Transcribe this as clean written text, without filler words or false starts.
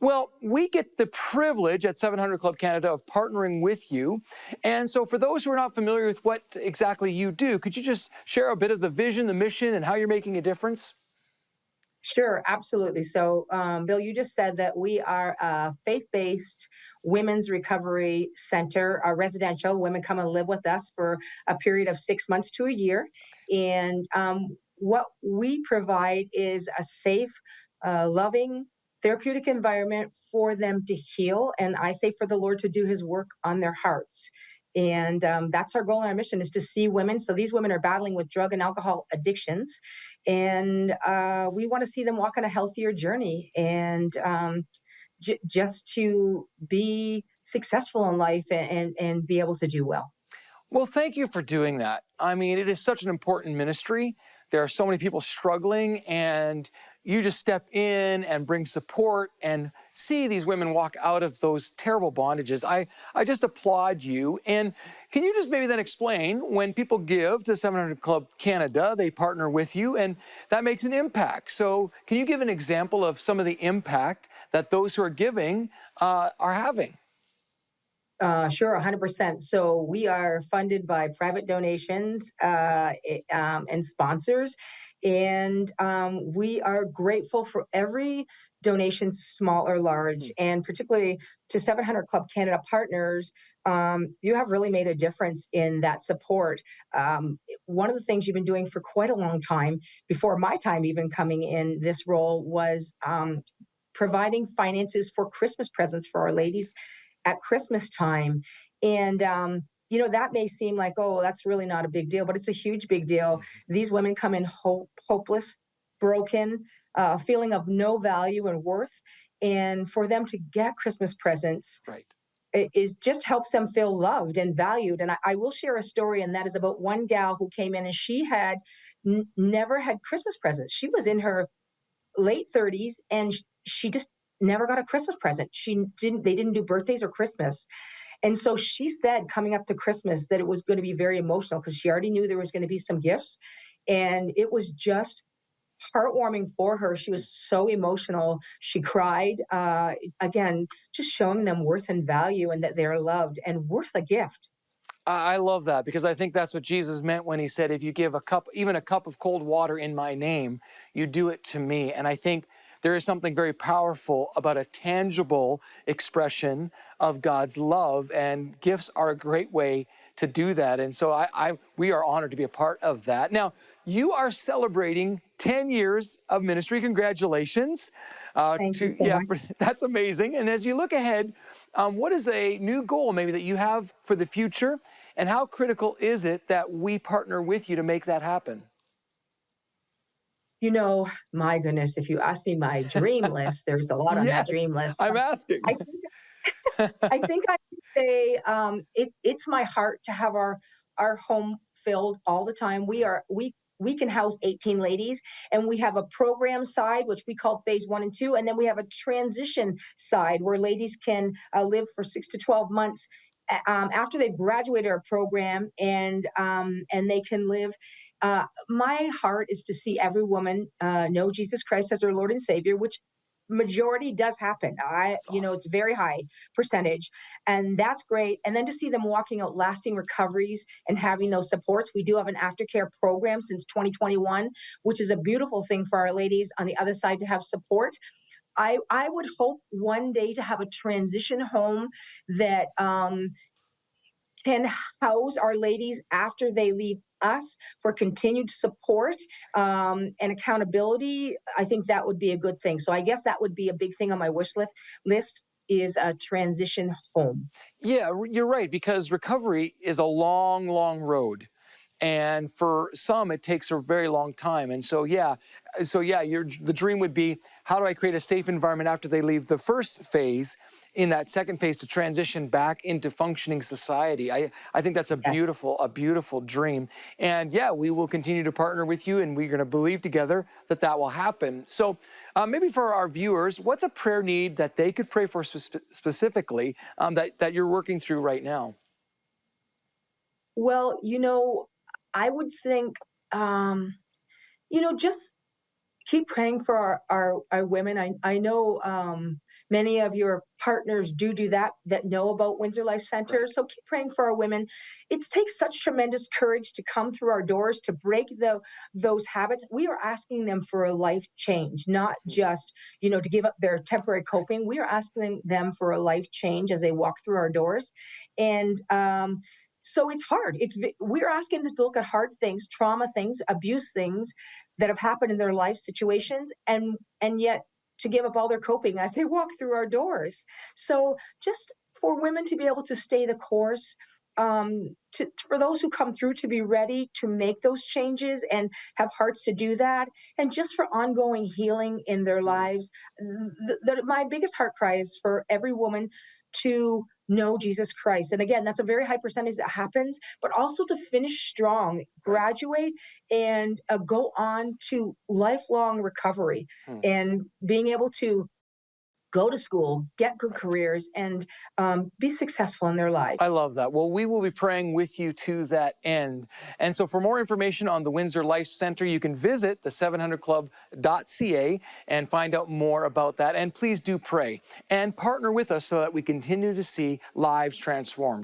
Well, we get the privilege at 700 Club Canada of partnering with you. And so for those who are not familiar with what exactly you do, could you just share a bit of the vision, the mission, and how you're making a difference? Sure, absolutely. So, Bill, you just said that we are a faith-based women's recovery center, residential. Women come and live with us for a period of 6 months to a year. And what we provide is a safe, loving, therapeutic environment for them to heal. And I say for the Lord to do his work on their hearts. And that's our goal and our mission is to see women. So these women are battling with drug and alcohol addictions and we want to see them walk on a healthier journey and just to be successful in life and be able to do well. Well, thank you for doing that. I mean, it is such an important ministry. There are so many people struggling, and you just step in and bring support and see these women walk out of those terrible bondages. I just applaud you. And can you just maybe then explain when people give to 700 Club Canada, they partner with you, and that makes an impact. So can you give an example of some of the impact that those who are giving are having? Sure, 100%. So we are funded by private donations and sponsors, and we are grateful for every donation, small or large, and particularly to 700 Club Canada partners. You have really made a difference in that support. One of the things you've been doing for quite a long time, before my time even coming in this role, was providing finances for Christmas presents for our ladies at Christmas time. And, that may seem like, oh, that's really not a big deal, but it's a huge big deal. These women come in hopeless, broken, a feeling of no value and worth. And for them to get Christmas presents Right. is just helps them feel loved and valued. And I will share a story, and that is about one gal who came in and she had never had Christmas presents. She was in her late 30s and she just never got a Christmas present. They didn't do birthdays or Christmas. And so she said coming up to Christmas that it was going to be very emotional because she already knew there was going to be some gifts. And it was just heartwarming for her. She was so emotional. She cried. Again, just showing them worth and value and that they're loved and worth a gift. I love that because I think that's what Jesus meant when he said, if you give a cup, even a cup of cold water in my name, you do it to me. And I think there is something very powerful about a tangible expression of God's love, and gifts are a great way to do that. And so we are honored to be a part of that. Now, you are celebrating 10 years of ministry. Congratulations. Thank you so much. That's amazing. And as you look ahead, what is a new goal maybe that you have for the future? And how critical is it that we partner with you to make that happen? My goodness, if you ask me my dream list, there's a lot on that Yes, dream list. I'm But I asking. I think I would say it's my heart to have our home filled all the time. We can house 18 ladies, and we have a program side which we call phase 1 and 2, and then we have a transition side where ladies can live for 6 to 12 months. After they've graduated our program and they can live. My heart is to see every woman know Jesus Christ as their Lord and Savior, which majority does happen. That's awesome. It's very high percentage, and that's great. And then to see them walking out lasting recoveries and having those supports. We do have an aftercare program since 2021, which is a beautiful thing for our ladies on the other side to have support. I would hope one day to have a transition home that can house our ladies after they leave us for continued support and accountability. I think that would be a good thing. So I guess that would be a big thing on my list is a transition home. Yeah, you're right, because recovery is a long, long road. And for some, it takes a very long time. And so yeah, the dream would be, how do I create a safe environment after they leave the first phase, in that second phase to transition back into functioning society? I think that's Yes. a beautiful dream. And yeah, we will continue to partner with you, and we're going to believe together that that will happen. So maybe for our viewers, what's a prayer need that they could pray for specifically, that you're working through right now? Well, I would think, just keep praying for our women. I know many of your partners do that know about Windsor Life Center. Right. So keep praying for our women. It takes such tremendous courage to come through our doors to break those habits. We are asking them for a life change, not Mhm. just to give up their temporary Right. coping. We are asking them for a life change as they walk through our doors, and so it's hard. We're asking them to look at hard things, trauma things, abuse things that have happened in their life situations, and yet to give up all their coping as they walk through our doors. So just for women to be able to stay the course, for those who come through to be ready to make those changes and have hearts to do that, and just for ongoing healing in their Mhm. lives. My biggest heart cry is for every woman to know Jesus Christ. And again, that's a very high percentage that happens, but also to finish strong, Right. graduate, and go on to lifelong recovery Hmm. and being able to go to school, get good Right. careers, and be successful in their life. I love that. Well, we will be praying with you to that end. And so for more information on the Windsor Life Center, you can visit the700club.ca and find out more about that. And please do pray and partner with us so that we continue to see lives transformed.